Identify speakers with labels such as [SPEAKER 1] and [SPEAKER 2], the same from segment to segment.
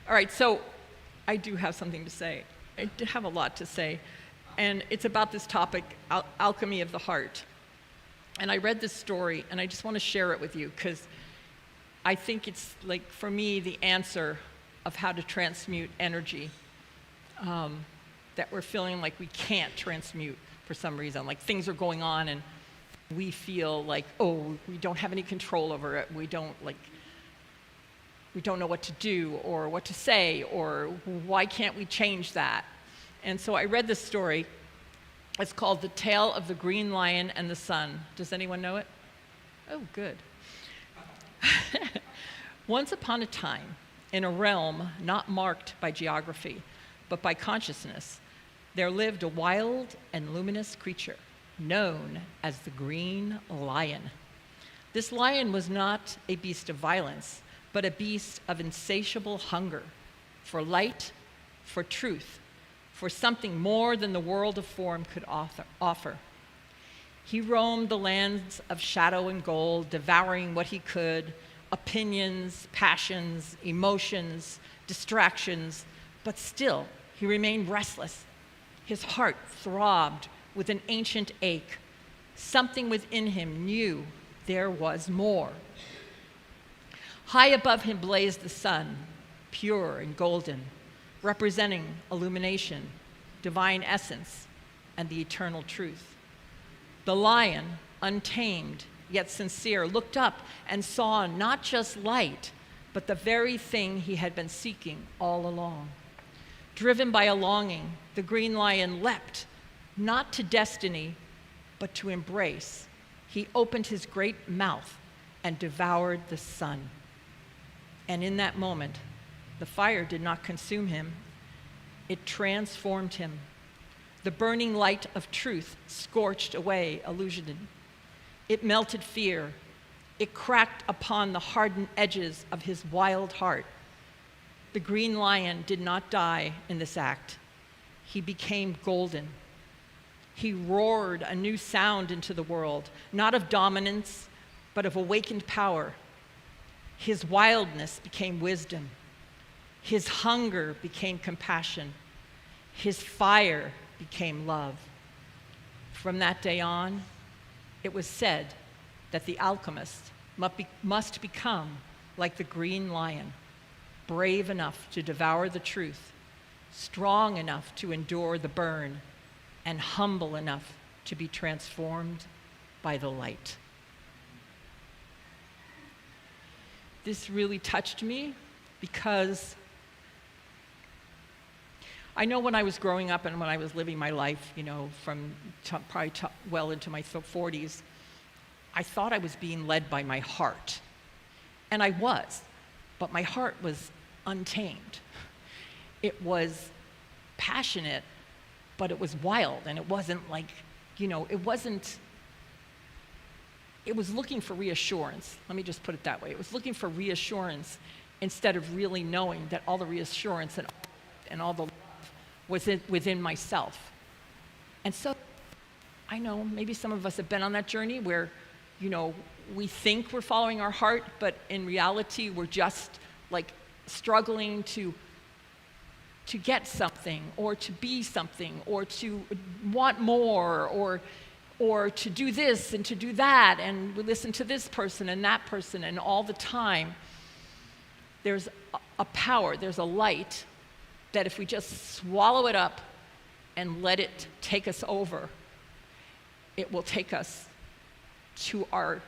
[SPEAKER 1] All right, so I do have something to say. I do have a lot to say. And it's about this topic, alchemy of the heart. And I read this story, and I just want to share it with you, because I think it's, like, for me, the answer of how to transmute energy that we're feeling like we can't transmute for some reason. Like, things are going on, and we feel like, oh, we don't have any control over it. We don't know what to do or what to say, or why can't we change that? And so I read this story. It's called The Tale of the Green Lion and the Sun. Does anyone know it? Oh, good. Once upon a time, in a realm not marked by geography, but by consciousness, there lived a wild and luminous creature known as the Green Lion. This lion was not a beast of violence, but a beast of insatiable hunger for light, for truth, for something more than the world of form could offer. He roamed the lands of shadow and gold, devouring what he could, opinions, passions, emotions, distractions, but still he remained restless. His heart throbbed with an ancient ache. Something within him knew there was more. High above him blazed the sun, pure and golden, representing illumination, divine essence, and the eternal truth. The lion, untamed yet sincere, looked up and saw not just light, but the very thing he had been seeking all along. Driven by a longing, the green lion leapt, not to destiny, but to embrace. He opened his great mouth and devoured the sun. And in that moment, the fire did not consume him. It transformed him. The burning light of truth scorched away illusion. It melted fear. It cracked upon the hardened edges of his wild heart. The green lion did not die in this act. He became golden. He roared a new sound into the world, not of dominance, but of awakened power. His wildness became wisdom. His hunger became compassion. His fire became love. From that day on, it was said that the alchemist must become like the green lion, brave enough to devour the truth, strong enough to endure the burn, and humble enough to be transformed by the light. This really touched me because I know when I was growing up and when I was living my life, from probably well into my 40s, I thought I was being led by my heart. And I was, but my heart was untamed. It was passionate, but it was wild, and it wasn't like, it was looking for reassurance. Let me just put it that way. It was looking for reassurance instead of really knowing that all the reassurance and all the love was within myself. And so I know maybe some of us have been on that journey where, we think we're following our heart, but in reality, we're just like struggling to get something, or to be something, or to want more, or to do this and to do that, and we listen to this person and that person, and all the time there's a power, there's a light that if we just swallow it up and let it take us over, it will take us to our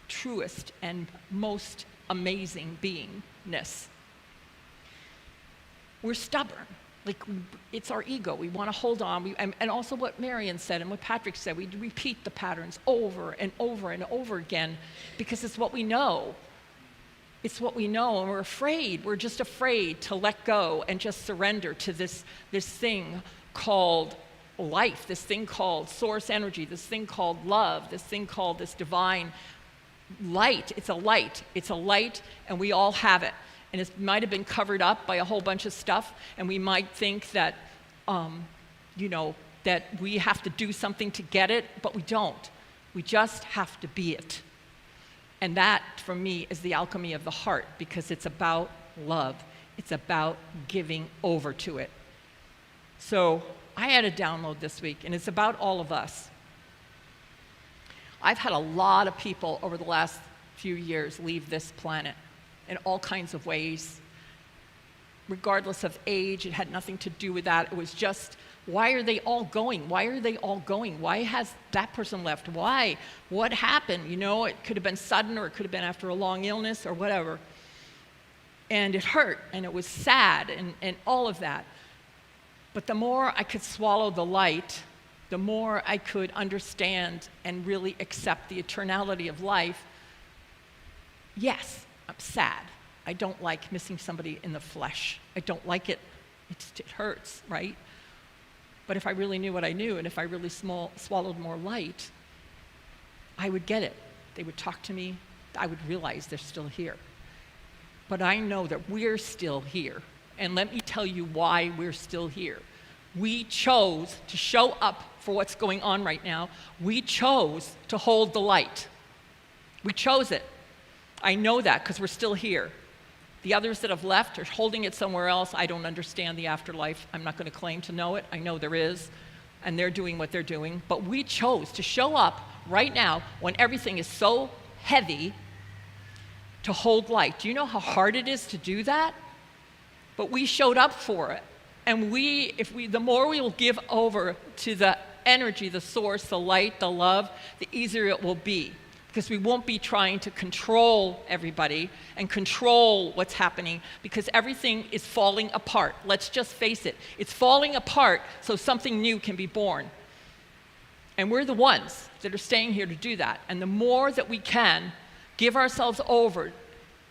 [SPEAKER 1] truest and most amazing beingness. We're stubborn. Like, it's our ego. We want to hold on. And also what Marion said and what Patrick said, we repeat the patterns over and over and over again because it's what we know. It's what we know, and we're afraid. We're just afraid to let go and just surrender to this thing called life, this thing called source energy, this thing called love, this thing called this divine light. It's a light. It's a light, and we all have it. And it might have been covered up by a whole bunch of stuff, and we might think that, that we have to do something to get it, but we don't. We just have to be it. And that, for me, is the alchemy of the heart, because it's about love. It's about giving over to it. So I had a download this week, and it's about all of us. I've had a lot of people over the last few years leave this planet in all kinds of ways. Regardless of age, it had nothing to do with that. It was just, why are they all going? Why are they all going? Why has that person left? Why? What happened? You know, it could have been sudden, or it could have been after a long illness or whatever. And it hurt, and it was sad, and all of that. But the more I could swallow the light, the more I could understand and really accept the eternality of life. Yes, I'm sad. I don't like missing somebody in the flesh. I don't like it. It hurts, right? But if I really knew what I knew, and if I really swallowed more light, I would get it. They would talk to me. I would realize they're still here. But I know that we're still here. And let me tell you why we're still here. We chose to show up for what's going on right now. We chose to hold the light. We chose it. I know that because we're still here. The others that have left are holding it somewhere else. I don't understand the afterlife. I'm not going to claim to know it. I know there is, and they're doing what they're doing. But we chose to show up right now when everything is so heavy to hold light. Do you know how hard it is to do that? But we showed up for it. And the more we will give over to the energy, the source, the light, the love, the easier it will be. Because we won't be trying to control everybody and control what's happening, because everything is falling apart. Let's just face it. It's falling apart so something new can be born. And we're the ones that are staying here to do that. And the more that we can give ourselves over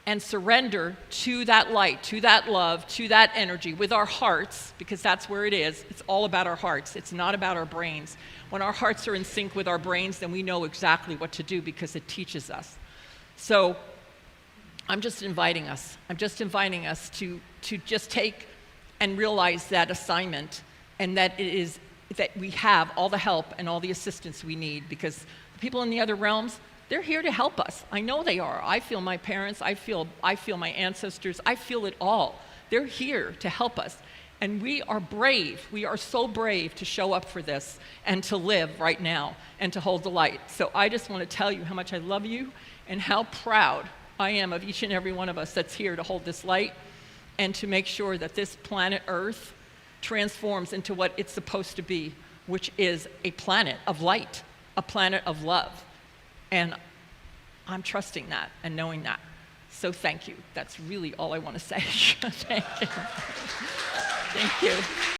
[SPEAKER 1] and surrender to that light, to that love, to that energy with our hearts, because that's where it is. It's all about our hearts. It's not about our brains. When our hearts are in sync with our brains, then we know exactly what to do because it teaches us. So I'm just inviting us. I'm just inviting us to just take and realize that assignment, and that it is that we have all the help and all the assistance we need, because the people in the other realms, they're here to help us. I know they are. I feel my parents. I feel my ancestors. I feel it all. They're here to help us. And we are brave. We are so brave to show up for this and to live right now and to hold the light. So I just want to tell you how much I love you and how proud I am of each and every one of us that's here to hold this light and to make sure that this planet Earth transforms into what it's supposed to be, which is a planet of light, a planet of love. And I'm trusting that and knowing that. So thank you. That's really all I want to say. Thank you. Thank you.